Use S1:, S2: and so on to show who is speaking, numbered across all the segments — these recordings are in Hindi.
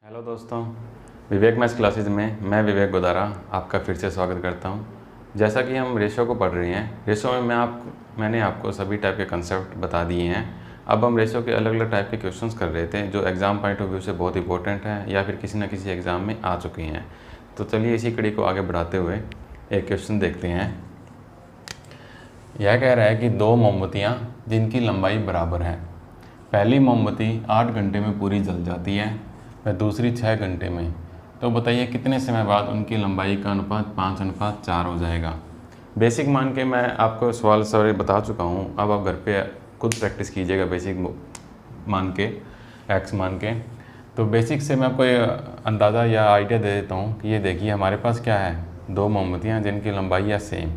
S1: हेलो दोस्तों, विवेक मैथ्स क्लासेज में मैं विवेक गोदारा आपका फिर से स्वागत करता हूं। जैसा कि हम रेशो को पढ़ रहे हैं, रेशो में मैंने आपको सभी टाइप के कंसेप्ट बता दिए हैं। अब हम रेशो के अलग अलग टाइप के क्वेश्चंस कर रहे थे जो एग्ज़ाम पॉइंट ऑफ व्यू से बहुत इंपॉर्टेंट हैं या फिर किसी न किसी एग्ज़ाम में आ चुके हैं। तो चलिए इसी कड़ी को आगे बढ़ाते हुए एक क्वेश्चन देखते हैं। यह कह रहा है कि दो मोमबत्तियाँ जिनकी लंबाई बराबर है, पहली मोमबत्ती 8 घंटे में पूरी जल जाती है वह दूसरी 6 घंटे में, तो बताइए कितने समय बाद उनकी लंबाई का अनुपात 5:4 हो जाएगा। बेसिक मान के मैं आपको सवाल सॉरी बता चुका हूँ। अब आप घर पे खुद प्रैक्टिस कीजिएगा बेसिक मान के, एक्स मान के। तो बेसिक से मैं आपको ये अंदाज़ा या आइडिया दे देता हूँ कि ये देखिए हमारे पास क्या है, दो मोमबत्तियाँ जिनकी लंबाई है सेम,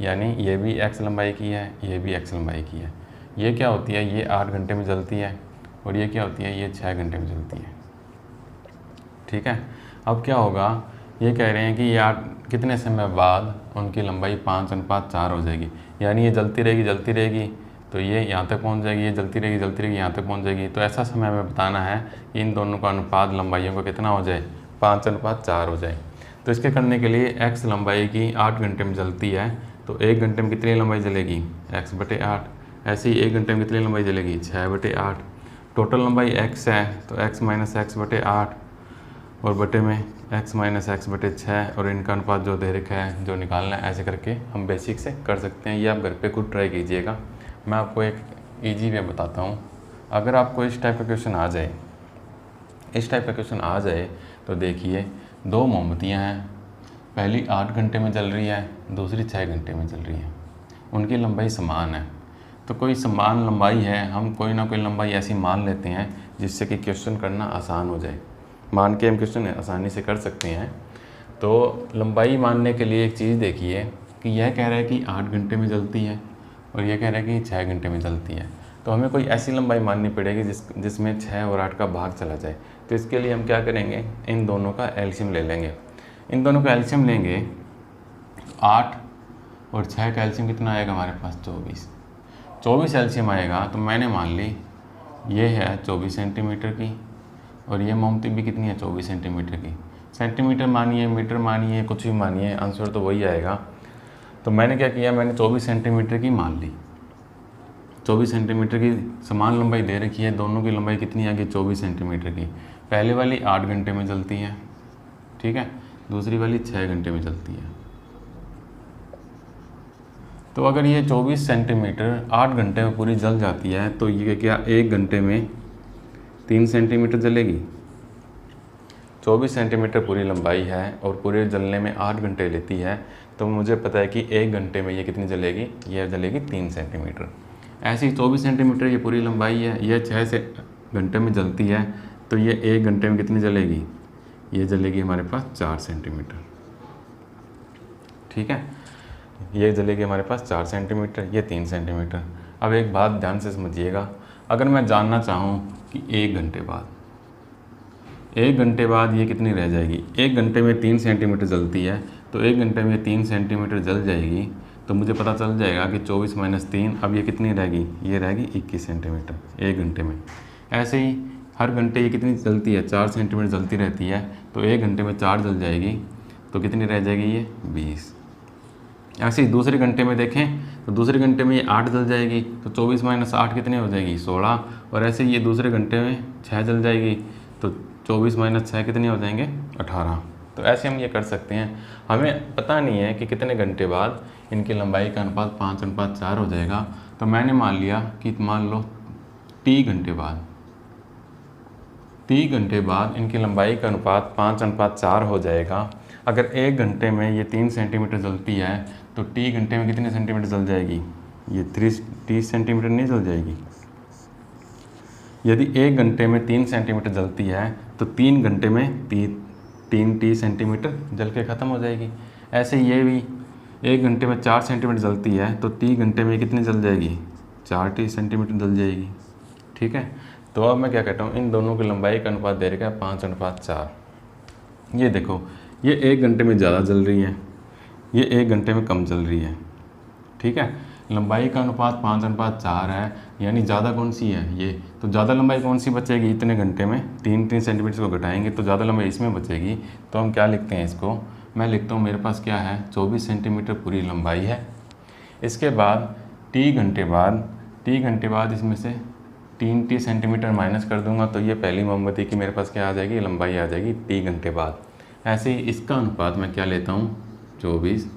S1: यानी ये भी एक्स लंबाई की है, ये भी एक्स लंबाई की है। ये क्या होती है, ये 8 घंटे में जलती है और ये क्या होती है, ये 6 घंटे में जलती है। ठीक है। अब क्या होगा, ये कह रहे हैं कि ये कितने समय बाद उनकी लंबाई 5:4 हो जाएगी, यानी ये जलती रहेगी तो ये यहाँ तक पहुँच जाएगी, ये जलती रहेगी यहाँ तक पहुँच जाएगी। तो ऐसा समय हमें बताना है कि इन दोनों का अनुपात लंबाइयों का कितना हो जाए, 5:4 हो जाए। तो इसके करने के लिए एक्स लंबाई की 8 घंटे में जलती है, तो 1 घंटे में कितनी लंबाई जलेगी, x/8। ऐसे ही 1 घंटे में कितनी लंबाई जलेगी, 6/8। टोटल लंबाई x है तो x - x/8 और बटे में x - x/6 और इनका अनुपात जो दे रखा है जो निकालना है, ऐसे करके हम बेसिक से कर सकते हैं। ये आप घर पे खुद ट्राई कीजिएगा। मैं आपको एक इजी वे बताता हूँ। अगर आपको इस टाइप का क्वेश्चन आ जाए, तो देखिए दो मोमबत्तियाँ हैं, पहली 8 घंटे में जल रही है, दूसरी 6 घंटे में जल रही है, उनकी लंबाई समान है। तो कोई समान लंबाई है, हम कोई ना कोई लंबाई ऐसी मान लेते हैं जिससे कि क्वेश्चन करना आसान हो जाए। मान के हम क्वेश्चन आसानी से कर सकते हैं। तो लंबाई मानने के लिए एक चीज़ देखिए कि यह कह रहा है कि 8 घंटे में जलती है और यह कह रहा है कि 6 घंटे में जलती है। तो हमें कोई ऐसी लंबाई माननी पड़ेगी जिसमें 6 और 8 का भाग चला जाए। तो इसके लिए हम क्या करेंगे, इन दोनों का एलसीएम ले लेंगे। इन दोनों का एलसीएम लेंगे, 8 और 6 का एलसीएम कितना आएगा हमारे पास, 24 एलसीएम आएगा। तो मैंने मान ली ये है 24 सेंटीमीटर की और ये मोमबत्ती भी कितनी है, 24 सेंटीमीटर की। सेंटीमीटर मानिए, मीटर मानिए, कुछ भी मानिए, आंसर तो वही आएगा। तो मैंने क्या किया, मैंने 24 सेंटीमीटर की मान ली। 24 सेंटीमीटर की समान लंबाई दे रखी है, दोनों की लंबाई कितनी आएगी, 24 सेंटीमीटर की। पहले वाली 8 घंटे में जलती है, ठीक है, दूसरी वाली 6 घंटे में जलती है। तो अगर ये 24 सेंटीमीटर 8 घंटे में पूरी जल जाती है, तो ये क्या 1 घंटे में 3 सेंटीमीटर जलेगी। 24 सेंटीमीटर पूरी लंबाई है और पूरे जलने में 8 घंटे लेती है, तो मुझे पता है कि 1 घंटे में ये कितनी जलेगी, ये जलेगी 3 सेंटीमीटर। ऐसे ही 24 सेंटीमीटर ये पूरी लंबाई है, यह 6 घंटे में जलती है, तो ये 1 घंटे में कितनी जलेगी, ये जलेगी हमारे पास 4 सेंटीमीटर। ठीक है, ये जलेगी हमारे पास 4 सेंटीमीटर, ये 3 सेंटीमीटर। अब एक बात ध्यान से समझिएगा, अगर मैं जानना चाहूँ कि 1 घंटे बाद ये कितनी रह जाएगी, 1 घंटे में 3 सेंटीमीटर जलती है, तो 1 घंटे में 3 सेंटीमीटर जल जाएगी, तो मुझे पता चल जाएगा कि 24 - 3, अब ये कितनी रहेगी, ये रहेगी 21 सेंटीमीटर 1 घंटे में। ऐसे ही हर घंटे ये कितनी जलती है, 4 सेंटीमीटर जलती रहती है, तो 1 घंटे में 4 जल जाएगी, तो कितनी रह जाएगी, ये 20। ऐसे ही दूसरे घंटे में देखें तो दूसरे घंटे में ये 8 जल जाएगी, तो 24 - 8 कितनी हो जाएगी, 16। और ऐसे ही ये दूसरे घंटे में 6 जल जाएगी, तो 24 - 6 कितने हो जाएंगे, 18। तो ऐसे हम ये कर सकते हैं। हमें पता नहीं है कि कितने घंटे बाद इनकी लंबाई का अनुपात 5:4 हो जाएगा। तो मैंने मान लिया कि मान लो 30 घंटे बाद इनकी लंबाई का अनुपात 5:4 हो जाएगा। अगर 1 घंटे में ये 3 सेंटीमीटर जलती है, तो 30 घंटे में कितने सेंटीमीटर जल जाएगी, ये 30 सेंटीमीटर नहीं जल जाएगी। यदि 1 घंटे में 3 सेंटीमीटर जलती है, तो 3 घंटे में 30 सेंटीमीटर जल के ख़त्म हो जाएगी। ऐसे ये भी 1 घंटे में 4 सेंटीमीटर जलती है, तो 30 घंटे में कितनी जल जाएगी, 4 सेंटीमीटर जल जाएगी। ठीक है, तो अब मैं क्या कहता हूँ, इन दोनों की लंबाई का अनुपात दे रखा है 5:4। ये देखो, ये 1 घंटे में ज़्यादा जल रही है, ये 1 घंटे में कम जल रही है। ठीक है, लंबाई का अनुपात 5:4 है, यानी ज़्यादा कौन सी है ये, तो ज़्यादा लंबाई कौन सी बचेगी इतने घंटे में, 3 सेंटीमीटर को घटाएंगे तो ज़्यादा लंबाई इसमें बचेगी। तो हम क्या लिखते हैं इसको, मैं लिखता हूँ मेरे पास क्या है 24 सेंटीमीटर पूरी लंबाई है। इसके बाद टी घंटे बाद इसमें से 3 सेंटीमीटर माइनस कर दूंगा तो ये पहली मोमबत्ती की मेरे पास क्या आ जाएगी, लंबाई आ जाएगी टी घंटे बाद। ऐसे ही इसका अनुपात मैं क्या लेता हूँ 24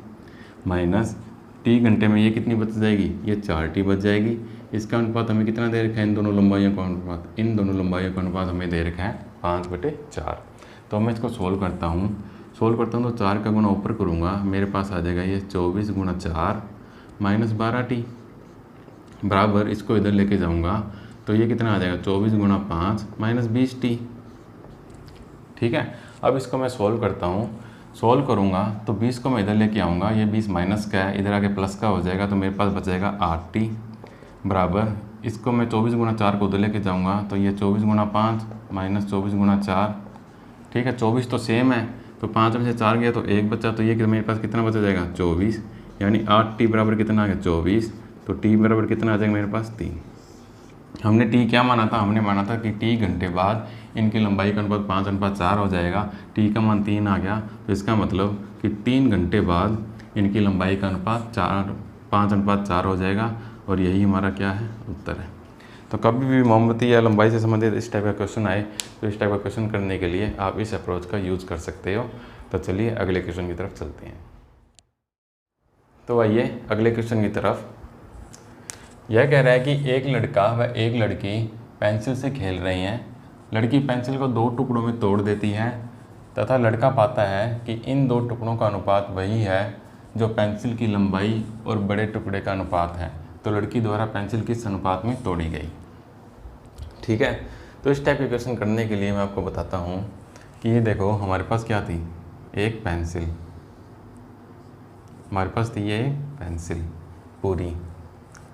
S1: माइनस टी घंटे में ये कितनी बच जाएगी, ये 4T बच जाएगी। इसका अनुपात हमें कितना दे रखा है, इन दोनों लंबाइयों का अनुपात हमें दे रखा है 5/4। तो मैं इसको सोल्व करता हूँ तो 4 का गुणा ऊपर करूँगा, मेरे पास आ जाएगा ये 24 × 4 माइनस 12T बराबर, इसको इधर लेके जाऊँगा तो ये कितना आ जाएगा 24 × 5 माइनस 20T। ठीक है, अब इसको मैं सोल्व करता हूँ, सोल्व करूँगा तो 20 को मैं इधर लेके आऊँगा, ये 20 माइनस का है, इधर आके प्लस का हो जाएगा तो मेरे पास बचेगा 8T बराबर, इसको मैं 24 × 4 को उधर लेके जाऊँगा तो ये 24 × 5 माइनस 24 × 4। ठीक है, 24 तो सेम है, तो 5 में से 4 गया तो 1 बचा, तो ये मेरे पास कितना बचा जाएगा 24, यानी 8T बराबर कितना आ गया 24, तो T बराबर कितना आ जाएगा मेरे पास 3। हमने T क्या माना था, हमने माना था कि T घंटे बाद इनकी लंबाई का अनुपात 5:4 हो जाएगा, T का मान 3 आ गया, तो इसका मतलब कि 3 घंटे बाद इनकी लंबाई का अनुपात 5:4 हो जाएगा, और यही हमारा क्या है उत्तर है। तो कभी भी मोमबत्ती या लंबाई से संबंधित इस टाइप का क्वेश्चन आए तो इस टाइप का क्वेश्चन करने के लिए आप इस अप्रोच का यूज़ कर सकते हो। तो चलिए अगले क्वेश्चन की तरफ चलते हैं। तो आइए अगले क्वेश्चन की तरफ। यह कह रहा है कि एक लड़का व एक लड़की पेंसिल से खेल रही हैं। लड़की पेंसिल को 2 टुकड़ों में तोड़ देती है तथा लड़का पाता है कि इन 2 टुकड़ों का अनुपात वही है जो पेंसिल की लंबाई और बड़े टुकड़े का अनुपात है। तो लड़की द्वारा पेंसिल किस अनुपात में तोड़ी गई। ठीक है, तो इस टाइप के क्वेश्चन करने के लिए मैं आपको बताता हूँ कि ये देखो हमारे पास क्या थी, एक पेंसिल, हमारे पास थी ये पेंसिल पूरी,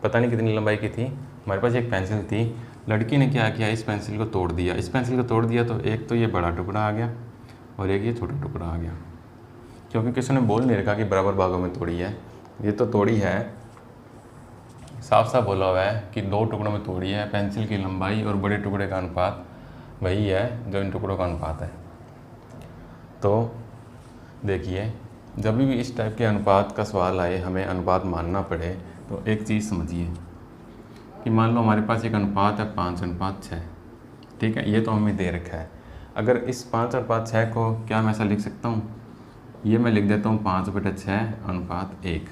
S1: पता नहीं कितनी लंबाई की थी, हमारे पास एक पेंसिल थी। लड़की ने क्या किया, इस पेंसिल को तोड़ दिया। इस पेंसिल को तोड़ दिया तो एक तो ये बड़ा टुकड़ा आ गया और एक ये छोटा टुकड़ा आ गया, क्योंकि किसी ने बोल नहीं रखा कि बराबर भागों में तोड़ी है, ये तो तोड़ी है, साफ साफ बोला हुआ है कि 2 टुकड़ों में तोड़ी है। पेंसिल की लंबाई और बड़े टुकड़े का अनुपात वही है जो इन टुकड़ों का अनुपात है। तो देखिए, जब भी इस टाइप के अनुपात का सवाल आए, हमें अनुपात मानना पड़े, तो एक चीज़ समझिए कि मान लो हमारे पास एक अनुपात है 5:6। ठीक है, ये तो हमें दे रखा है। अगर इस 5:6 को क्या मैं ऐसा लिख सकता हूँ, ये मैं लिख देता हूँ 5/6:1।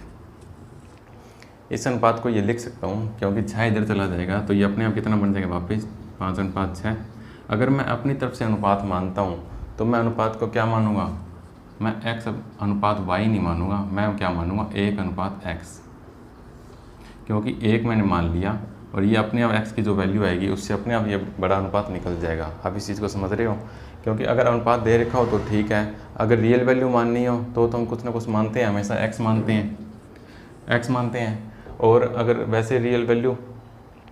S1: इस अनुपात को ये लिख सकता हूँ क्योंकि 6 इधर चला जाएगा तो ये अपने आप कितना बन जाएगा वापस 5:6। अगर मैं अपनी तरफ से अनुपात मानता हूँ तो मैं अनुपात को क्या मानूंगा, मैं x अनुपात y नहीं मानूंगा, मैं क्या मानूंगा 1:x, क्योंकि 1 मैंने मान लिया और ये अपने आप x की जो वैल्यू आएगी उससे अपने आप ये बड़ा अनुपात निकल जाएगा। आप इस चीज़ को समझ रहे हो, क्योंकि अगर अनुपात दे रखा हो तो ठीक है, अगर रियल वैल्यू माननी हो तो हम कुछ ना कुछ मानते हैं, हमेशा x मानते हैं। और अगर वैसे रियल वैल्यू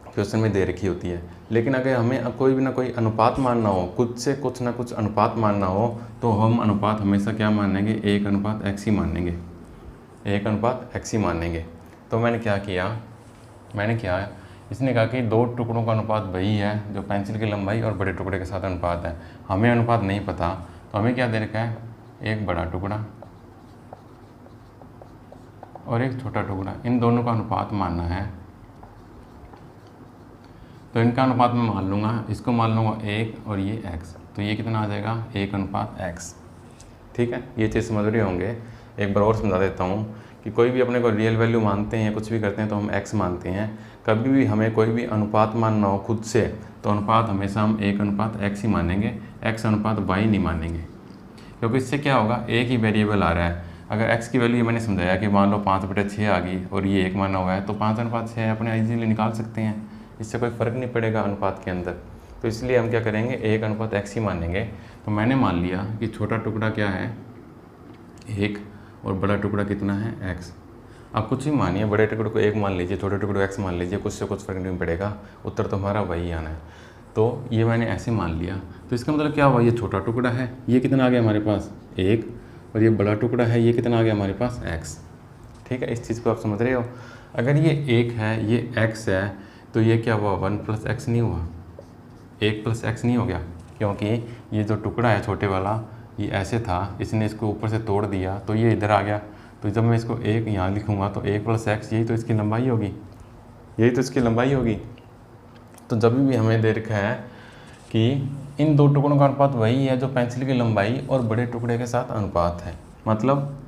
S1: क्वेश्चन में दे रखी होती है, लेकिन अगर हमें कोई भी ना कोई अनुपात मानना हो, खुद से कुछ ना कुछ अनुपात मानना हो, तो हम अनुपात हमेशा क्या मानेंगे 1:x ही मानेंगे, 1:x ही मानेंगे। तो मैंने क्या किया, इसने कहा कि 2 टुकड़ों का अनुपात वही है जो पेंसिल की लंबाई और बड़े टुकड़े के साथ अनुपात है। हमें अनुपात नहीं पता तो हमें क्या दे रखा है, एक बड़ा टुकड़ा और एक छोटा टुकड़ा, इन दोनों का अनुपात मानना है। तो इनका अनुपात मैं मान लूँगा, इसको मान लूँगा 1 और ये x, तो ये कितना आ जाएगा 1:x। ठीक है, ये चीज़ समझ रहे होंगे। एक बार और समझा देता हूँ कि कोई भी अपने को रियल वैल्यू मानते हैं, कुछ भी करते हैं तो हम x मानते हैं। कभी भी हमें कोई भी अनुपात मानना हो खुद से, तो अनुपात हमेशा हम 1:x ही मानेंगे, x:y नहीं मानेंगे, क्योंकि इससे क्या होगा, एक ही वेरिएबल आ रहा है। अगर x की वैल्यू मैंने समझाया कि मान लो 5/6 आ गई और ये 1 माना हुआ है, तो 5:6 अपने ईजीली निकाल सकते हैं, इससे कोई फ़र्क नहीं पड़ेगा अनुपात के अंदर। तो इसलिए हम क्या करेंगे 1:x ही मानेंगे। तो मैंने मान लिया कि छोटा टुकड़ा क्या है 1 और बड़ा टुकड़ा कितना है x। आप कुछ भी मानिए, बड़े टुकड़े को 1 मान लीजिए, छोटे टुकड़े को x मान लीजिए, कुछ से कुछ फ़र्क नहीं पड़ेगा, उत्तर तो हमारा वही आना है। तो ये मैंने ऐसे मान लिया, तो इसका मतलब क्या हुआ, ये छोटा टुकड़ा है, ये कितना आ गया हमारे पास 1, और ये बड़ा टुकड़ा है, ये कितना आ गया हमारे पास x। ठीक है, इस चीज़ को आप समझ रहे हो। अगर ये 1 है, ये x है, तो ये क्या हुआ 1 + x नहीं हुआ, 1 + x नहीं हो गया, क्योंकि ये जो टुकड़ा है छोटे वाला ये ऐसे था, इसने इसको ऊपर से तोड़ दिया तो ये इधर आ गया। तो जब मैं इसको 1 यहाँ लिखूँगा तो 1 + x यही तो इसकी लंबाई होगी, यही तो इसकी लंबाई होगी। तो जब भी हमें दे रखा है कि इन दो टुकड़ों का अनुपात वही है जो पेंसिल की लंबाई और बड़े टुकड़े के साथ अनुपात है, मतलब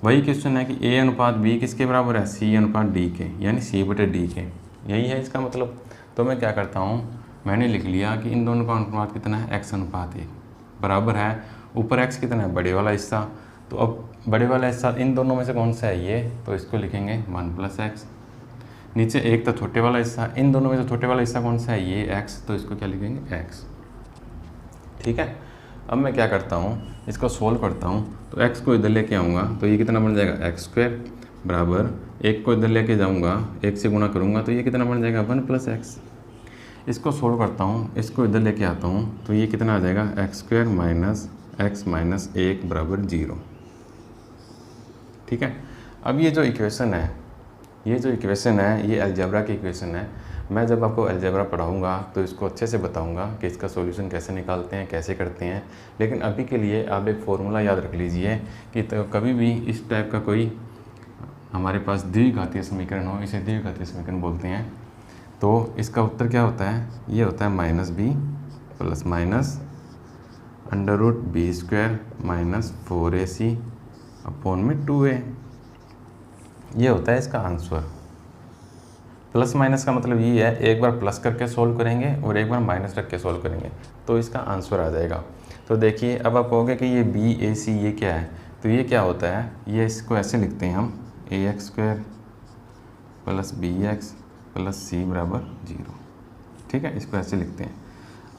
S1: वही क्वेश्चन है कि a अनुपात b किसके बराबर है, c अनुपात d के, यानी c/d के, यही है इसका मतलब। तो मैं क्या करता हूँ, मैंने लिख लिया कि इन दोनों का अनुपात कितना है, x अनुपात 1 बराबर है, ऊपर x कितना है, बड़े वाला हिस्सा। तो अब बड़े वाला हिस्सा इन दोनों में से कौन सा है ये, तो इसको लिखेंगे 1 + x। नीचे 1 तो छोटे वाला हिस्सा, इन दोनों में से छोटे वाला हिस्सा कौन सा है, ये x, तो इसको क्या लिखेंगे x। ठीक है, अब मैं क्या करता हूँ, इसको सोल्व करता हूँ। तो x को इधर लेके आऊँगा तो ये कितना बन जाएगा x² बराबर 1 को इधर लेके जाऊँगा, 1 से गुणा करूँगा तो ये कितना बन जाएगा 1 + x। इसको सोल्व करता हूँ, इसको इधर लेके आता हूँ तो ये कितना आ जाएगा x² - x - 1 बराबर 0। ठीक है, अब ये जो इक्वेशन है, ये अलजेब्रा की इक्वेशन है। मैं जब आपको अलजेब्रा पढ़ाऊँगा तो इसको अच्छे से बताऊँगा कि इसका सॉल्यूशन कैसे निकालते हैं, कैसे करते हैं। लेकिन अभी के लिए आप एक फ़ॉर्मूला याद रख लीजिए कि तो कभी भी इस टाइप का कोई हमारे पास द्विघातीय समीकरण हो, इसे द्विघातीय समीकरण बोलते हैं, तो इसका उत्तर क्या होता है, ये होता है -b ± √b² - 4ac / 2a। ये होता है इसका आंसर। प्लस माइनस का मतलब ये है, एक बार प्लस करके सोल्व करेंगे और एक बार माइनस रख के सोल्व करेंगे तो इसका आंसर आ जाएगा। तो देखिए, अब आप कहोगे कि ये BAC ये क्या है, तो ये क्या होता है, ये इसको ऐसे लिखते हैं हम ax² + bx + c बराबर 0। ठीक है, इसको ऐसे लिखते हैं।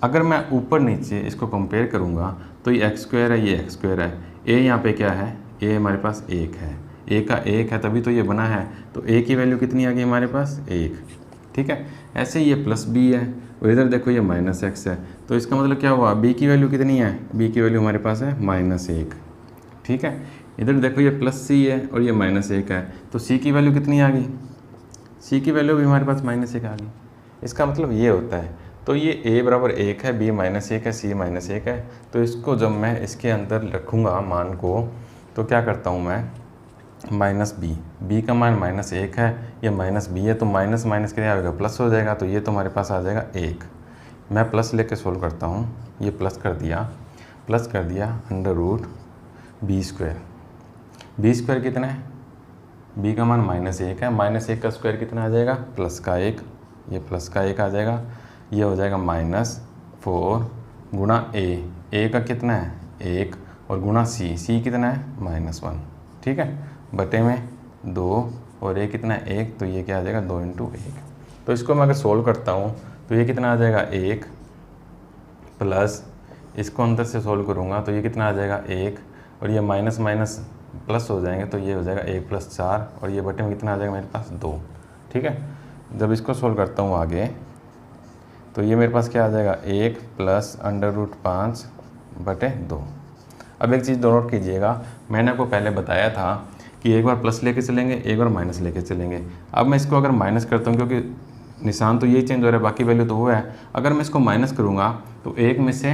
S1: अगर मैं ऊपर नीचे इसको कंपेयर करूँगा तो ये x² है, ये x² है, a यहाँ पे क्या है, a हमारे पास 1 है, a का 1 है तभी तो ये बना है, तो a की वैल्यू कितनी आ गई हमारे पास 1। ठीक है, ऐसे ही ये +b है और इधर देखो ये -x है, तो इसका मतलब क्या हुआ, b की वैल्यू कितनी है, b की वैल्यू हमारे पास है -1। ठीक है, इधर देखो ये +c है और ये -1 है, तो c की वैल्यू कितनी आ गई, c की वैल्यू भी हमारे पास -1 आ गई। इसका मतलब ये होता है। तो ये a बराबर 1 है, b -1 है, c -1 है। तो इसको जब मैं इसके अंदर रखूँगा मान को, तो क्या करता हूँ मैं, -b का मान -1 है, ये -b है, तो माइनस माइनस क्या आएगा, प्लस हो जाएगा, तो ये तो हमारे पास आ जाएगा 1। मैं प्लस लेके सोल्व करता हूँ, ये प्लस कर दिया √b²। b² कितना है, b का मान -1 है, -1 का स्क्वायर कितना आ जाएगा, +1, ये +1 आ जाएगा, ये हो जाएगा -4 गुणा a का कितना है 1 और गुणा c कितना है -1। ठीक है, बटे में 2 और a कितना है 1, तो ये क्या आ जाएगा 2 × 1। तो इसको मैं अगर सोल्व करता हूँ तो ये कितना आ जाएगा 1 प्लस, इसको अंदर से सोल्व करूँगा तो ये कितना आ जाएगा 1 और ये माइनस माइनस प्लस हो जाएंगे, तो ये हो जाएगा 1 + 4 और ये बटे में कितना आ जाएगा मेरे पास 2। ठीक है, जब इसको सोल्व करता हूँ आगे तो ये मेरे पास क्या आ जाएगा 1 + √5/2। अब एक चीज़ नोट कीजिएगा, मैंने आपको पहले बताया था कि एक बार प्लस लेके चलेंगे, एक बार माइनस लेके चलेंगे। अब मैं इसको अगर माइनस करता हूँ, क्योंकि निशान तो यही चेंज हो रहा है, बाकी वैल्यू तो वो है, अगर मैं इसको माइनस करूँगा तो एक में से,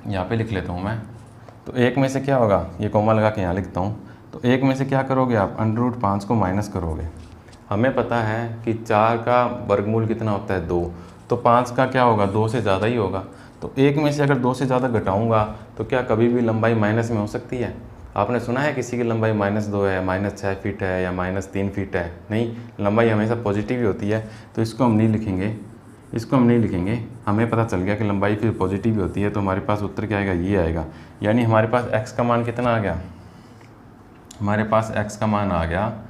S1: यहाँ पे लिख लेता हूँ मैं, तो एक में से क्या होगा, ये कॉमा लगा के यहाँ लिखता हूँ, तो एक में से क्या करोगे आप, √5 को माइनस करोगे। हमें पता है कि 4 का वर्गमूल कितना होता है 2, तो 5 का क्या होगा 2 से ज़्यादा ही होगा। तो एक में से अगर 2 से ज़्यादा घटाऊंगा तो क्या कभी भी लंबाई माइनस में हो सकती है। आपने सुना है किसी की लंबाई -2 है, -6 फीट है या -3 फीट है? नहीं, लंबाई हमेशा पॉजिटिव ही होती है। तो इसको हम नहीं लिखेंगे, हमें पता चल गया कि लंबाई फिर पॉजिटिव ही होती है। तो हमारे पास उत्तर क्या आएगा, ये आएगा। यानी हमारे पास x का मान कितना आ गया, हमारे पास x का मान आ गया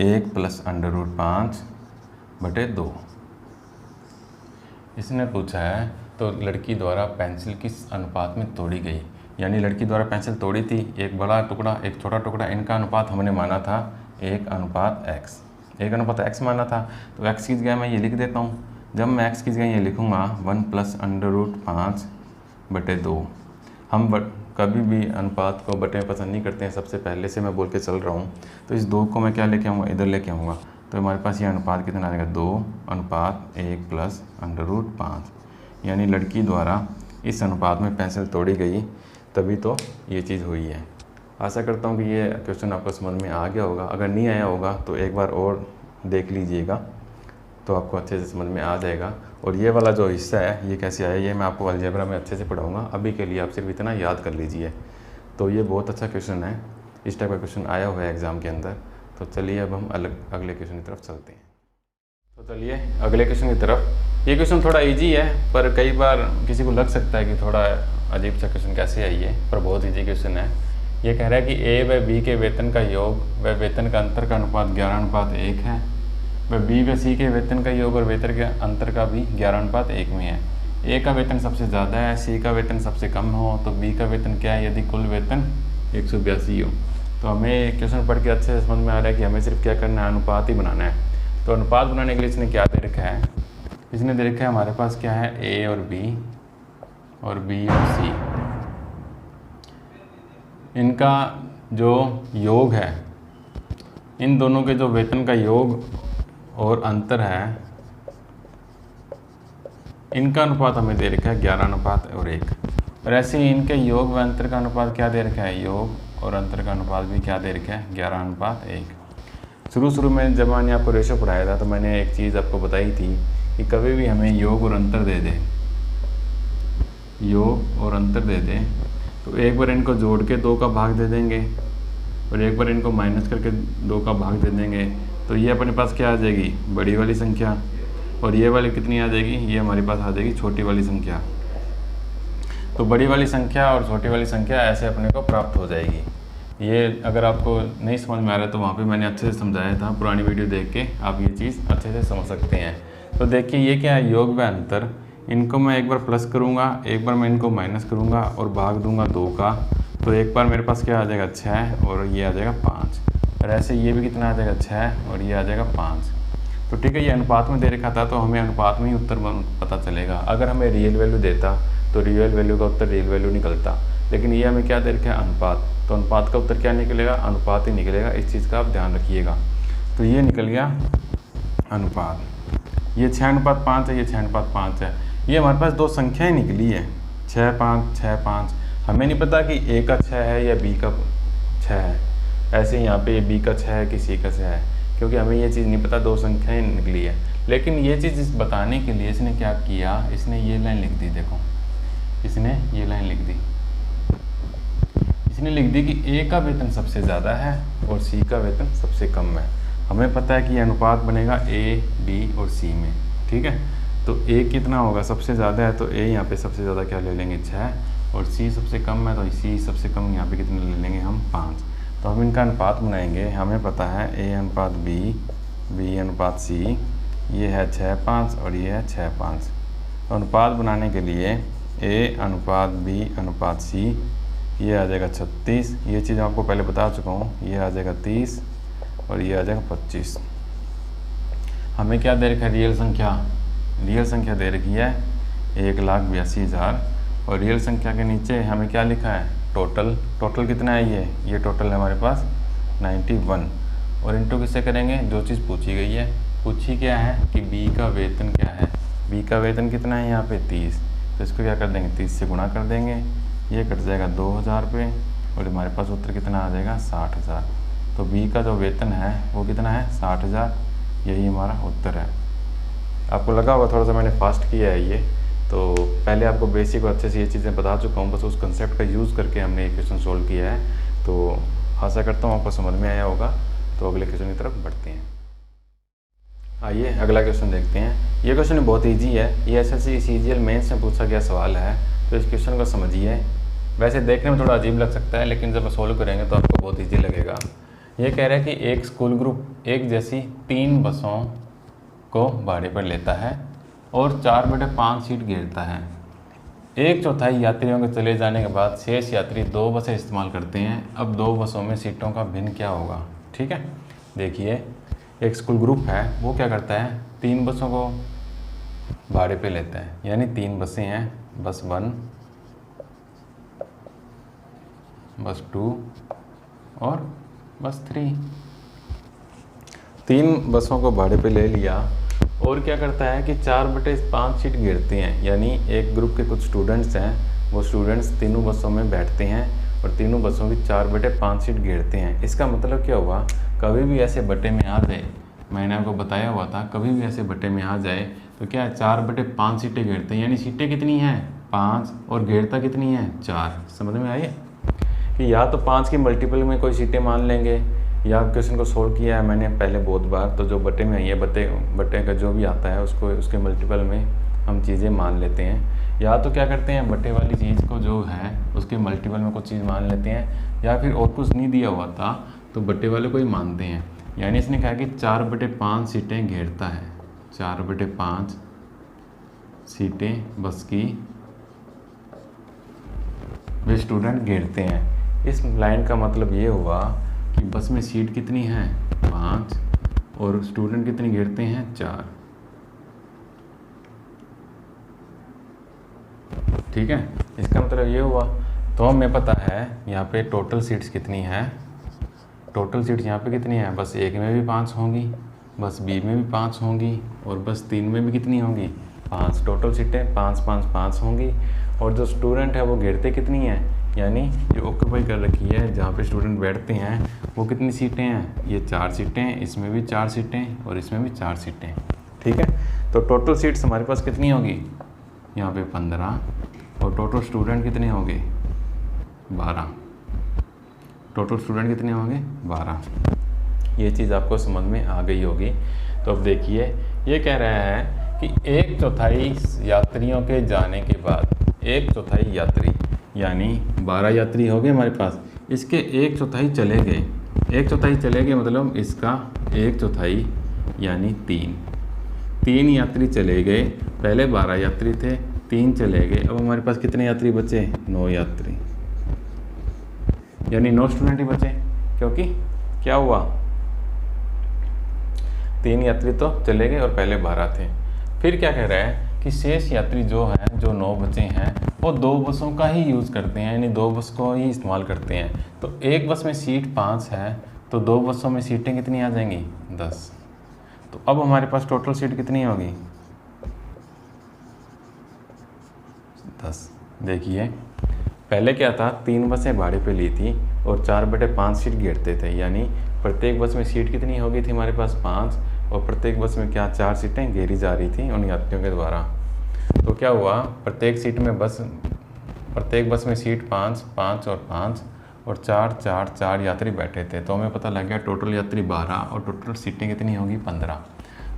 S1: 1 + √5/2। इसने पूछा है तो लड़की द्वारा पेंसिल किस अनुपात में तोड़ी गई। यानी लड़की द्वारा पेंसिल तोड़ी थी, एक बड़ा टुकड़ा एक छोटा टुकड़ा, इनका अनुपात हमने माना था 1:x माना था। तो x की जगह मैं ये लिख देता हूँ। जब मैं x की जगह ये लिखूँगा 1 + √5/2। हम कभी भी अनुपात को बटे में पसंद नहीं करते हैं, सबसे पहले से मैं बोल के चल रहा हूँ। तो इस 2 को मैं क्या लेके आऊँगा, इधर लेके आऊँगा। तो हमारे पास ये अनुपात कितना आ जाएगा 2:1 प्लस √5, यानी लड़की द्वारा इस अनुपात में पेंसिल तोड़ी गई, तभी तो ये चीज़ हुई है। आशा करता हूँ कि ये क्वेश्चन आपको समझ में आ गया होगा। अगर नहीं आया होगा तो एक बार और देख लीजिएगा, तो आपको अच्छे से समझ में आ जाएगा। और ये वाला जो हिस्सा है ये कैसे आया, ये मैं आपको अलजेब्रा में अच्छे से पढ़ाऊँगा। अभी के लिए आप सिर्फ इतना याद कर लीजिए। तो ये बहुत अच्छा क्वेश्चन है, इस टाइप का क्वेश्चन आया हुआ है एग्ज़ाम के अंदर। तो चलिए अब हम अगले क्वेश्चन की तरफ चलते हैं। तो चलिए अगले क्वेश्चन की तरफ। ये क्वेश्चन थोड़ा इजी है, पर कई बार किसी को लग सकता है कि थोड़ा अजीब सा क्वेश्चन कैसे है ये, पर बहुत इजी क्वेश्चन है। ये कह रहा है कि ए व बी के वेतन का योग व वेतन का अंतर का अनुपात 11:1 है, व बी व सी के वेतन का योग और वेतन के अंतर का भी 11:1 में है। ए का वेतन सबसे ज़्यादा है, सी का वेतन सबसे कम हो, तो बी का वेतन क्या है यदि कुल वेतन 182 हो। तो हमें क्वेश्चन पढ़ के अच्छे से समझ में आ रहा है कि हमें सिर्फ क्या करना है, अनुपात ही बनाना है। तो अनुपात बनाने के लिए इसने क्या दे रखा है, इसने दे रखा है हमारे पास क्या है, ए और बी और बी और सी, इनका जो योग है, इन दोनों के जो वेतन का योग और अंतर है, इनका अनुपात हमें दे रखा है 11:1। और ऐसे ही इनके योग व अंतर का अनुपात क्या दे रखा है, योग और अंतर का अनुपात भी क्या दे रखा है, 11:1। शुरू में जब मैंने आपको रेशो पढ़ाया था तो मैंने एक चीज़ आपको बताई थी कि कभी भी हमें योग और अंतर दे दे, योग और अंतर दे दे, तो एक बार इनको जोड़ के 2 का भाग दे देंगे और एक बार इनको माइनस करके 2 का भाग दे देंगे, तो ये अपने पास क्या आ जाएगी, बड़ी वाली संख्या, और ये वाली कितनी आ जाएगी, ये हमारे पास आ जाएगी छोटी वाली संख्या। तो बड़ी वाली संख्या और छोटी वाली संख्या ऐसे अपने को प्राप्त हो जाएगी। ये अगर आपको नहीं समझ में आ रहा है तो वहाँ पे मैंने अच्छे से समझाया था, पुरानी वीडियो देख के आप ये चीज़ अच्छे से समझ सकते हैं। तो देखिए ये क्या है, योग व अंतर, इनको मैं एक बार प्लस करूँगा, एक बार मैं इनको माइनस करूँगा और भाग दूंगा 2 का, तो एक बार मेरे पास क्या आ जाएगा 6 और ये आ जाएगा 5, और ऐसे ये भी कितना आ जाएगा 6 और ये आ जाएगा 5। तो ठीक है, ये अनुपात में दे रखा था तो हमें अनुपात में ही उत्तर पता चलेगा। अगर हमें रियल वैल्यू देता तो रियल वैल्यू का उत्तर रियल वैल्यू निकलता, लेकिन ये हमें क्या दे रखा है, अनुपात, तो अनुपात का उत्तर क्या निकलेगा, अनुपात ही निकलेगा। इस चीज़ का आप ध्यान रखिएगा। तो ये निकल गया अनुपात, ये 6:5 है, ये 6:5 है। ये हमारे पास 2 संख्याएं निकली है, 6:5 6:5। हमें नहीं पता कि ए का 6 है या बी का 6 है, ऐसे यहाँ पे बी का 6 है कि सी का 6 है, क्योंकि हमें ये चीज़ नहीं पता, 2 संख्याएं निकली है। लेकिन ये चीज़ बताने के लिए इसने क्या किया, इसने ये लाइन लिख दी, देखो इसने ये लाइन लिख दी, इसने लिख दी कि ए का वेतन सबसे ज़्यादा है और सी का वेतन सबसे कम है। हमें पता है कि ये अनुपात बनेगा ए बी और सी में, ठीक है। तो ए कितना होगा, सबसे ज़्यादा है तो ए यहाँ पे सबसे ज़्यादा क्या ले लेंगे 6, और सी सबसे कम है तो सी सबसे कम यहाँ पे कितने ले लेंगे हम 5। तो हम इनका अनुपात बनाएंगे। हमें पता है A/B, B/C, ये है 6:5 और ये है 6:5। तो अनुपात बनाने के लिए A/B/C, ये आ जाएगा 36, ये चीज़ आपको पहले बता चुका हूँ, ये आ जाएगा 30 और ये आ जाएगा 25। हमें क्या दे रखा है, रियल संख्या दे रखी है 1,82,000, और रियल संख्या के नीचे हमें क्या लिखा है, टोटल कितना है, ये टोटल है हमारे पास 91, और इंटू किससे करेंगे, जो चीज़ पूछी गई है। पूछी क्या है कि बी का वेतन क्या है, बी का वेतन कितना है यहाँ पे 30, तो इसको क्या कर देंगे 30 से गुणा कर देंगे, ये कट जाएगा 2,000 रुपये, और हमारे पास उत्तर कितना आ जाएगा 60,000। तो बी का जो वेतन है वो कितना है 60,000, यही हमारा उत्तर है। आपको लगा होगा थोड़ा सा मैंने फास्ट किया है ये, तो पहले आपको बेसिक और अच्छे से ये चीज़ें बता चुका हूँ, बस उस कंसेप्ट का यूज़ करके हमने ये क्वेश्चन सोल्व किया है। तो आशा करता हूँ आपको समझ में आया होगा। तो अगले क्वेश्चन की तरफ बढ़ते हैं। आइए अगला क्वेश्चन देखते हैं। ये क्वेश्चन बहुत ईजी है, ये SSC CGL मेंस में पूछा गया सवाल है, तो इस क्वेश्चन को समझिए। वैसे देखने में थोड़ा अजीब लग सकता है, लेकिन जब सोल्व करेंगे तो आपको बहुत ईजी लगेगा। ये कह रहा है कि एक स्कूल ग्रुप एक जैसी 3 बसों को भाड़े पर लेता है और 4/5 सीट घेरता है। 1/4 यात्रियों के चले जाने के बाद शेष यात्री 2 बसें इस्तेमाल करते हैं। अब 2 बसों में सीटों का भिन्न क्या होगा, ठीक है। देखिए एक स्कूल ग्रुप है, वो क्या करता है 3 बसों को भाड़े पे लेता है, यानी 3 बसें हैं, बस 1, बस 2 और बस 3। 3 बसों को भाड़े पे ले लिया और क्या करता है कि 4/5 सीट घेरते हैं, यानी एक ग्रुप के कुछ स्टूडेंट्स हैं, वो स्टूडेंट्स तीनों बसों में बैठते हैं और तीनों बसों की 4/5 सीट घेरते हैं। इसका मतलब क्या हुआ, कभी भी ऐसे बटे में आ जाए, मैंने आपको बताया हुआ था, कभी भी ऐसे बटे में आ जाए तो क्या है 4/5 सीटें घेरते हैं, यानी सीटें कितनी हैं 5 और घेरता कितनी है 4। समझ में आई कि या तो 5 की मल्टीपल में कोई सीटें मान लेंगे, या क्वेश्चन को सोल्व किया है मैंने पहले बहुत बार, तो जो बटे में आई है बटे का जो भी आता है उसको उसके मल्टीपल में हम चीज़ें मान लेते हैं, या तो क्या करते हैं बटे वाली चीज़ को जो है उसके मल्टीपल में कुछ चीज़ मान लेते हैं, या फिर और कुछ नहीं दिया हुआ था तो बटे वाले को ही मानते हैं। यानी इसने कहा कि 4/5 सीटें घेरता है, 4/5 सीटें बस की वे स्टूडेंट घेरते हैं। इस लाइन का मतलब ये हुआ कि बस में सीट कितनी है 5 और स्टूडेंट कितनी घेरते हैं 4। ठीक है, इसका मतलब ये हुआ। तो हमें पता है यहाँ पे टोटल सीट्स कितनी है, टोटल सीट्स यहाँ पे कितनी है, बस A में भी 5 होंगी, बस B में भी 5 होंगी और बस 3 में भी कितनी होंगी 5। टोटल सीटें 5 5 5 होंगी। और जो स्टूडेंट है वो घेरते कितनी है, यानी जो ऑक्यूपाई कर रखी है जहाँ पे स्टूडेंट बैठते हैं वो कितनी सीटें हैं, ये 4 सीटें, इसमें भी 4 सीटें और इसमें भी 4 सीटें। ठीक है, तो टोटल सीट्स हमारे पास कितनी होगी यहाँ पे 15 और टोटल स्टूडेंट कितने होंगे 12। टोटल स्टूडेंट कितने होंगे 12। ये चीज़ आपको समझ में आ गई होगी। तो अब देखिए ये कह रहा है कि 1/4 यात्रियों के जाने के बाद 1/4 यात्री, यानी 12 यात्री हो गए हमारे पास, इसके 1/4 चले गए, 1/4 चले गए मतलब इसका 1/4 यानी 3 यात्री चले गए। पहले 12 यात्री थे, 3 चले गए, अब हमारे पास कितने यात्री बचे 9 यात्री, यानी 9 स्टूडेंट ही बचे, क्योंकि क्या हुआ 3 यात्री तो चले गए और पहले 12 थे। फिर क्या कह रहा है कि शेष यात्री जो हैं, जो 9 बचे हैं, वो 2 बसों का ही यूज़ करते हैं, यानी 2 बस को ही इस्तेमाल करते हैं। तो एक बस में सीट 5 है तो 2 बसों में सीटें कितनी आ जाएंगी 10। तो अब हमारे पास टोटल सीट कितनी होगी 10। देखिए पहले क्या था, 3 बसें भाड़े पे ली थी और 4/5 सीट घेरते थे, यानी प्रत्येक बस में सीट कितनी हो गई थी हमारे पास 5 और प्रत्येक बस में क्या 4 सीटें घेरी जा रही थी उन यात्रियों के द्वारा। तो क्या हुआ, प्रत्येक बस में सीट 5 5 और 5 और 4 4 4 यात्री बैठे थे। तो हमें पता लग गया टोटल यात्री 12 और टोटल सीटें कितनी होगी 15।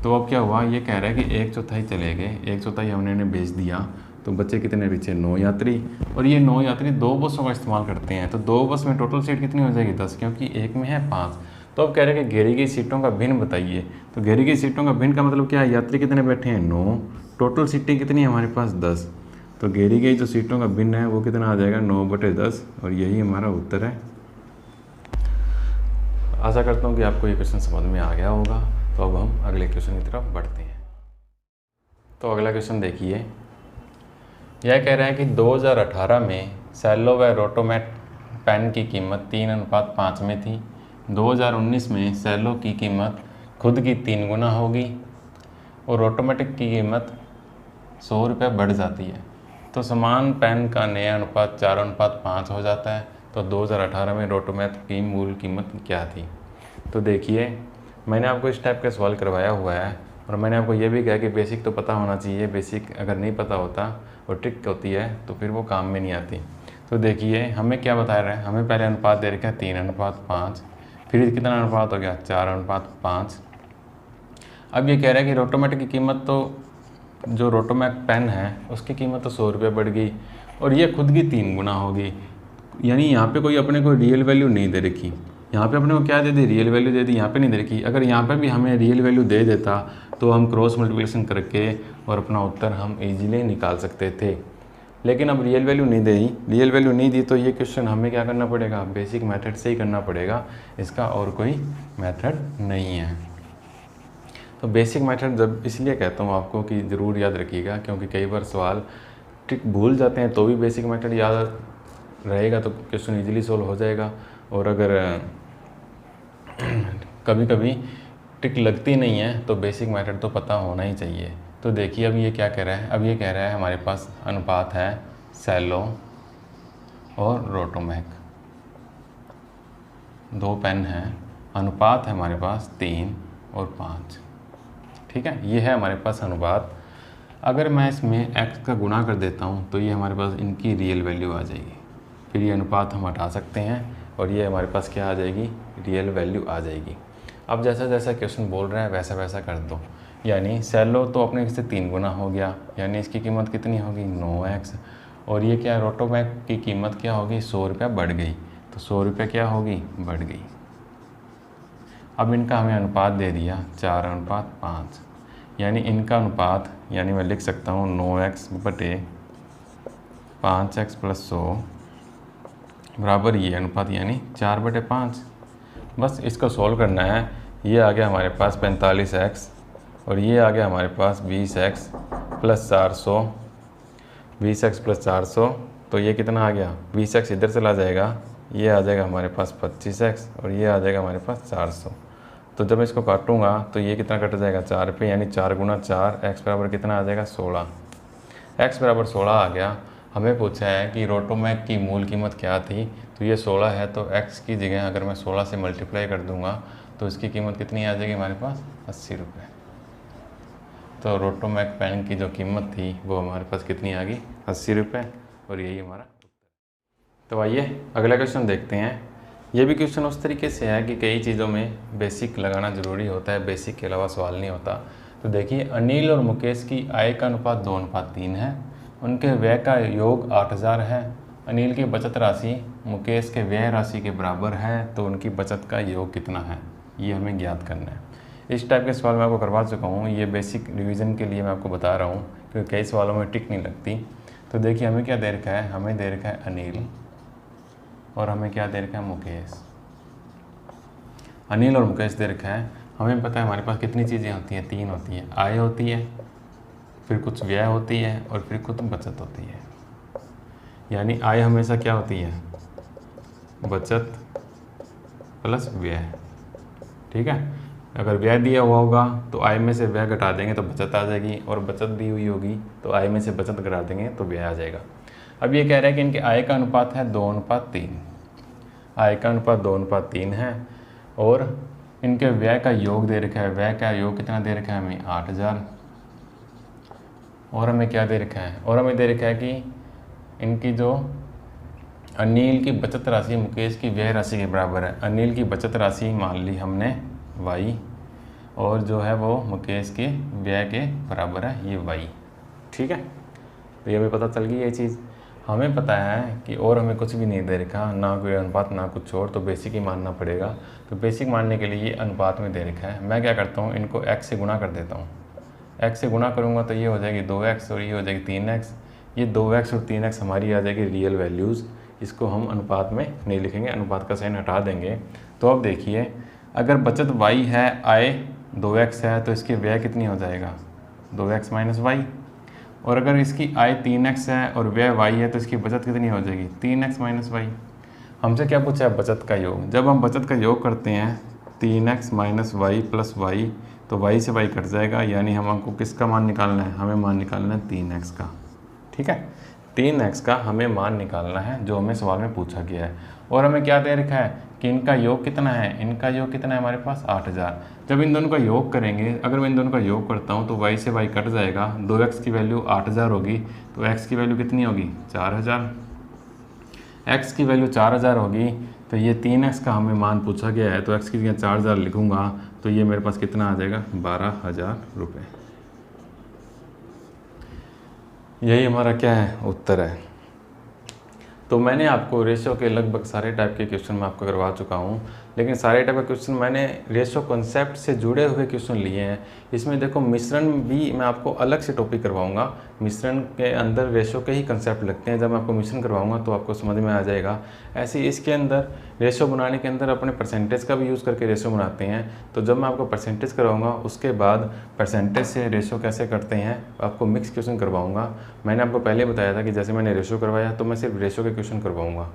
S1: तो अब क्या हुआ, ये कह रहा है कि 1/4 चले गए, 1/4 हमने भेज दिया, तो बच्चे कितने पीछे 9 यात्री, और ये 9 यात्री 2 बसों का इस्तेमाल करते हैं। तो 2 बस में टोटल सीट कितनी हो जाएगी 10, क्योंकि एक में है 5। तो अब कह रहे हैं कि घेरी गई सीटों का भिन्न बताइए। तो घेरी गई सीटों का भिन्न का मतलब क्या है, यात्री कितने बैठे हैं 9, टोटल सीटें कितनी है हमारे पास 10। तो घेरी गई जो सीटों का भिन्न है वो कितना आ जाएगा 9/10, और यही हमारा उत्तर है। आशा करता हूँ कि आपको ये क्वेश्चन समझ में आ गया होगा। तो अब हम अगले क्वेश्चन की तरफ बढ़ते हैं। तो अगला क्वेश्चन देखिए, यह कह रहा है कि 2018 में सेलो व रोटोमैट पेन की कीमत 3:5 में थी। 2019 में सेलो की कीमत खुद की 3 गुना होगी और रोटोमेटिक की कीमत 100 रुपये बढ़ जाती है। तो समान पेन का नया अनुपात 4:5 हो जाता है। तो 2018 में रोटोमैट की मूल कीमत क्या थी। तो देखिए मैंने आपको इस टाइप का सवाल करवाया हुआ है और मैंने आपको ये भी कहा कि बेसिक तो पता होना चाहिए। बेसिक अगर नहीं पता होता और ट्रिक होती है तो फिर वो काम में नहीं आती। तो देखिए हमें क्या बता रहे हैं, हमें पहले अनुपात दे रखा है 3:5, फिर कितना अनुपात हो गया 4:5। अब ये कह रहा है कि रोटोमेटिक की कीमत, तो जो रोटोमैट पेन है उसकी कीमत तो 100 रुपये बढ़ गई और ये खुद की 3 गुना होगी। यानी यहाँ पे कोई अपने को रियल वैल्यू नहीं दे रखी, यहाँ पे अपने को क्या दे दी रियल वैल्यू दे दी, यहाँ पे नहीं दे रखी। अगर यहाँ पे भी हमें रियल वैल्यू दे देता तो हम क्रॉस मल्टीप्लिकेशन करके और अपना उत्तर हम इजीली निकाल सकते थे। लेकिन अब रियल वैल्यू नहीं दी, रियल वैल्यू नहीं दी तो ये क्वेश्चन हमें क्या करना पड़ेगा, बेसिक मेथड से ही करना पड़ेगा, इसका और कोई मेथड नहीं है। तो बेसिक मेथड जब इसलिए कहता हूँ आपको कि ज़रूर याद रखिएगा, क्योंकि कई बार सवाल ट्रिक भूल जाते हैं तो भी बेसिक मेथड याद रहेगा तो क्वेश्चन इजीली सोल्व हो जाएगा। और अगर कभी कभी ट्रिक लगती नहीं है तो बेसिक मेथड तो पता होना ही चाहिए। तो देखिए अब ये क्या कह रहा है, अब ये कह रहा है हमारे पास अनुपात है सेलो और रोटोमैक, 2 पेन हैं, अनुपात है हमारे पास 3 और 5। ठीक है, ये है हमारे पास अनुपात। अगर मैं इसमें x का गुणा कर देता हूँ तो ये हमारे पास इनकी रियल वैल्यू आ जाएगी। फिर ये अनुपात हम हटा सकते हैं और ये हमारे पास क्या आ जाएगी, रियल वैल्यू आ जाएगी। अब जैसा जैसा क्वेश्चन बोल रहा है वैसा वैसा कर दो। यानी सेलो तो अपने से 3 गुना हो गया, यानी इसकी कीमत कितनी होगी 9x। और ये क्या, रोटोमैक की कीमत क्या होगी, 100 रुपया बढ़ गई, तो 100 रुपये क्या होगी, बढ़ गई। अब इनका हमें अनुपात दे दिया 4:5, यानी इनका अनुपात, यानी मैं लिख सकता हूँ 9x बटे 5x + 100 बराबर ये अनुपात, यानी 4/5। बस इसको सॉल्व करना है। ये आ गया हमारे पास 45x और ये आ गया हमारे पास 20x + 400, 20x + 400, तो ये कितना आ गया, 20x इधर चला जाएगा, ये आ जाएगा हमारे पास 25x और ये आ जाएगा हमारे पास 400। तो जब मैं इसको काटूंगा तो ये कितना कट जाएगा, 4 पे, यानी 4 × 4, x बराबर कितना आ जाएगा 16। x बराबर 16 आ गया। हमें पूछा है कि रोटोमैक की मूल कीमत क्या थी, तो ये 16 है, तो x की जगह अगर मैं 16 से मल्टीप्लाई कर दूंगा तो इसकी कीमत कितनी आ जाएगी हमारे पास, 80 रुपये। तो रोटोमैक पेन की जो कीमत थी वो हमारे पास कितनी आ गई, 80 रुपये, और यही हमारा उत्तर। तो आइए अगला क्वेश्चन देखते हैं। ये भी क्वेश्चन उस तरीके से है कि कई चीज़ों में बेसिक लगाना ज़रूरी होता है, बेसिक के अलावा सवाल नहीं होता। तो देखिए, अनिल और मुकेश की आय का अनुपात 2:3 है, उनके व्यय का योग 8000 है, अनिल की बचत राशि मुकेश के व्यय राशि के बराबर है, तो उनकी बचत का योग कितना है, ये हमें ज्ञात करना है। इस टाइप के सवाल मैं आपको करवा चुका हूँ, ये बेसिक रिवीजन के लिए मैं आपको बता रहा हूँ, क्योंकि कई सवालों में टिक नहीं लगती। तो देखिए हमें क्या दे रखा है, हमें दे रखा है अनिल और हमें क्या दे रखा है, मुकेश। अनिल और मुकेश दे रखा है। हमें पता है हमारे पास कितनी चीज़ें होती हैं, 3 होती हैं, आय होती है, फिर कुछ व्यय होती है और फिर कुछ बचत होती है। यानी आय हमेशा क्या होती है, बचत प्लस व्यय। ठीक है, अगर व्यय दिया हुआ होगा तो आय में से व्यय घटा देंगे तो बचत आ जाएगी, और बचत दी हुई होगी तो आय में से बचत घटा देंगे तो व्यय आ जाएगा। अब ये कह रहा है कि इनके आय का अनुपात है 2:3, आय का अनुपात 2:3 है, और इनके व्यय का योग दे रखा है। व्यय का योग कितना दे रखा है हमें, 8000, और हमें क्या दे रखा है, और हमें दे रखा है कि इनकी जो अनिल की बचत राशि मुकेश की व्यय राशि के बराबर है। अनिल की बचत राशि मान ली हमने y, और जो है वो मुकेश के व्यय के बराबर है ये y। ठीक है, तो ये भी पता चल गई ये चीज़। हमें पता है कि और हमें कुछ भी नहीं दे रखा, ना कोई अनुपात ना कुछ और, तो बेसिक ही मानना पड़ेगा। तो बेसिक मानने के लिए ये अनुपात में दे रखा है। मैं क्या करता हूँ, इनको x से गुणा कर देता हूँ। x से गुणा करूँगा तो ये हो जाएगी 2x और ये हो जाएगी 3x। ये 2x और 3x हमारी आ जाएगी रियल वैल्यूज़। इसको हम अनुपात में नहीं लिखेंगे, अनुपात का साइन हटा देंगे। तो अब देखिए, अगर बचत y है, आय 2x है, तो इसकी व्यय कितनी हो जाएगा, 2x - y। और अगर इसकी आय 3x है और व्यय y है, तो इसकी बचत कितनी हो जाएगी, 3x - y। हमसे क्या पूछा है, बचत का योग। जब हम बचत का योग करते हैं 3x - y + y, तो y से y कट जाएगा, यानी हमको किसका मान निकालना है, हमें मान निकालना है 3x का। ठीक है, 3x का हमें मान निकालना है, जो हमें सवाल में पूछा गया है। और हमें क्या दे रखा है कि इनका योग कितना है, इनका योग कितना है हमारे पास 8000। जब इन दोनों का योग करेंगे, अगर मैं इन दोनों का योग करता हूँ तो y से y कट जाएगा, 2x की वैल्यू 8000 होगी, तो x की वैल्यू कितनी होगी, 4000। x की वैल्यू 4000 होगी, तो ये 3x का हमें मान पूछा गया है, तो x की जगह 4000 लिखूँगा तो ये मेरे पास कितना आ जाएगा, 12000 रुपये। यही हमारा क्या है, उत्तर है। तो मैंने आपको रेशो के लगभग सारे टाइप के क्वेश्चन मैं आपको करवा चुका हूँ, लेकिन सारे टाइप के क्वेश्चन मैंने रेशो कॉन्सेप्ट से जुड़े हुए क्वेश्चन लिए हैं। इसमें देखो मिश्रण भी मैं आपको अलग से टॉपिक करवाऊंगा। मिश्रण के अंदर रेशो के ही कंसेप्ट लगते हैं, जब मैं आपको मिश्रण करवाऊंगा तो आपको समझ में आ जाएगा। ऐसे ही इसके अंदर रेशो बनाने के अंदर अपने परसेंटेज का भी यूज़ करके रेशो बनाते हैं। तो जब मैं आपको परसेंटेज करवाऊँगा उसके बाद परसेंटेज से रेशो कैसे करते हैं आपको मिक्स क्वेश्चन करवाऊँगा। मैंने आपको पहले बताया था कि जैसे मैंने रेशो करवाया तो मैं सिर्फ रेशो के क्वेश्चन करवाऊँगा।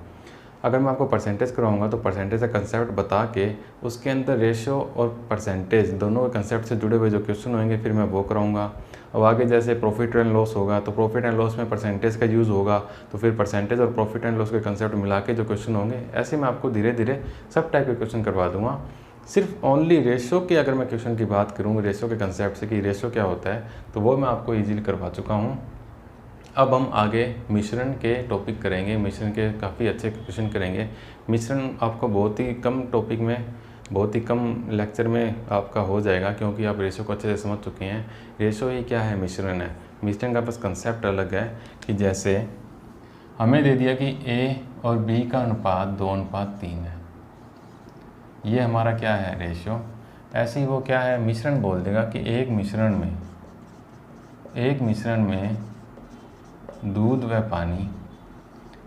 S1: अगर मैं आपको परसेंटेज करवाऊंगा तो परसेंटेज का कंसेप्ट बता के उसके अंदर रेशियो और परसेंटेज दोनों के कंसेप्ट से जुड़े हुए जो क्वेश्चन होंगे फिर मैं वो कराऊंगा। अब आगे जैसे प्रॉफिट एंड लॉस होगा तो प्रॉफिट एंड लॉस में परसेंटेज का यूज़ होगा, तो फिर परसेंटेज और प्रॉफिट एंड लॉस के कंसेप्ट मिला के जो क्वेश्चन होंगे, ऐसे मैं आपको धीरे धीरे सब टाइप के क्वेश्चन करवा दूंगा। सिर्फ ओनली रेशो की अगर मैं क्वेश्चन की बात करूँ, रेशो के कंसेप्ट से कि रेशो क्या होता है, तो वो मैं आपको ईजिली करवा चुका हूँ। अब हम आगे मिश्रण के टॉपिक करेंगे, मिश्रण के काफ़ी अच्छे क्वेश्चन करेंगे। मिश्रण आपको बहुत ही कम टॉपिक में, बहुत ही कम लेक्चर में आपका हो जाएगा, क्योंकि आप रेशो को अच्छे से समझ चुके हैं। रेशो ही क्या है, मिश्रण है। मिश्रण का बस कंसेप्ट अलग है कि जैसे हमें दे दिया कि ए और बी का अनुपात 2:3 है, ये हमारा क्या है, रेशो। ऐसे ही वो क्या है, मिश्रण बोल देगा कि एक मिश्रण में दूध व पानी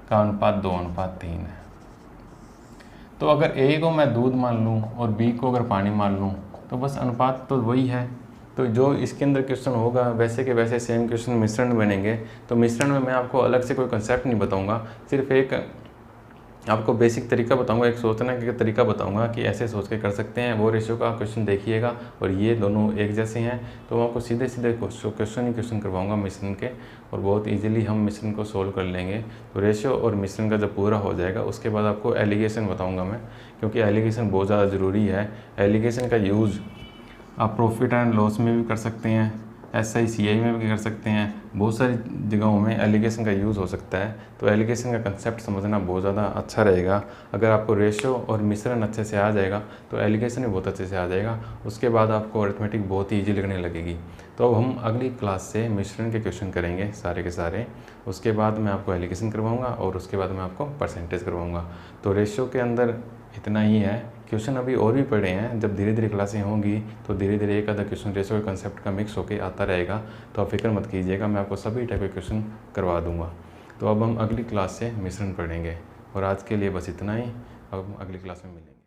S1: का अनुपात 2:3 है। तो अगर ए को मैं दूध मान लूँ और बी को अगर पानी मान लूँ तो बस अनुपात तो वही है। तो जो इसके अंदर क्वेश्चन होगा वैसे के वैसे सेम क्वेश्चन मिश्रण में बनेंगे। तो मिश्रण में मैं आपको अलग से कोई कंसेप्ट नहीं बताऊंगा, सिर्फ एक आपको बेसिक तरीका बताऊंगा, एक सोचने का तरीका बताऊंगा कि ऐसे सोच के कर सकते हैं। वो रेशियो का क्वेश्चन देखिएगा और ये दोनों एक जैसे हैं, तो आपको सीधे सीधे क्वेश्चन करवाऊंगा मिश्रण के, और बहुत इजीली हम मिश्रण को सोल्व कर लेंगे। तो रेशियो और मिश्रण का जब पूरा हो जाएगा उसके बाद आपको एलिगेशन बताऊँगा मैं, क्योंकि एलिगेशन बहुत ज़्यादा ज़रूरी है। एलिगेशन का यूज़ आप प्रॉफिट एंड लॉस में भी कर सकते हैं, SI CI में भी कर सकते हैं, बहुत सारी जगहों में एलिगेशन का यूज़ हो सकता है। तो एलिगेशन का कंसेप्ट समझना बहुत ज़्यादा अच्छा रहेगा। अगर आपको रेशो और मिश्रण अच्छे से आ जाएगा तो एलिगेशन भी बहुत अच्छे से आ जाएगा। उसके बाद आपको अरिथमेटिक बहुत ही ईजी लगने लगेगी। तो अब हम अगली क्लास से मिश्रण के क्वेश्चन करेंगे सारे के सारे। उसके बाद मैं आपको एलिगेशन करवाऊँगा और उसके बाद मैं आपको परसेंटेज करवाऊँगा। तो रेशो के अंदर इतना ही है। क्वेश्चन अभी और भी पड़े हैं, जब धीरे धीरे क्लासें होंगी तो धीरे धीरे एक आधा क्वेश्चन रेशो के कंसेप्ट का मिक्स होकर आता रहेगा। तो आप फिक्र मत कीजिएगा, मैं आपको सभी टाइप के क्वेश्चन करवा दूंगा। तो अब हम अगली क्लास से मिश्रण पढ़ेंगे, और आज के लिए बस इतना ही। अब हम अगली क्लास में मिलेंगे।